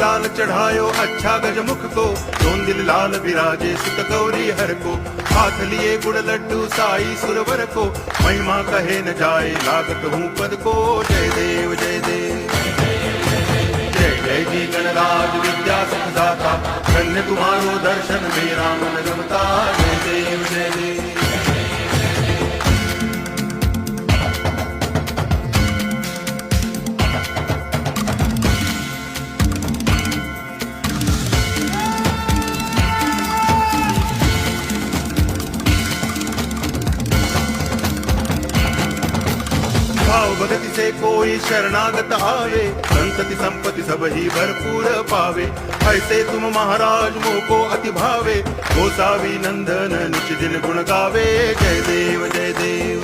लाल चढ़ायो अच्छा गजमुख को, दोन दिल लाल विराजे सुत गौरी हर को, हाथ लिए गुड़ लड्डू साई सुरवर को, महिमा कहे न जाए लागत हूँ पद को। जय देव जय देव जय जय जी गणराज विद्या सुखदाता, धन्य तुम्हारो दर्शन मेरा मन रमता। जय देव जय देव भाव भगति से कोई शरणागत आवे, संतति संपत्ति सब ही भरपूर पावे। ऐसे तुम महाराज मोको अति भावे, गोसावी नंदन निच दिन गुण गावे। जय देव जय देव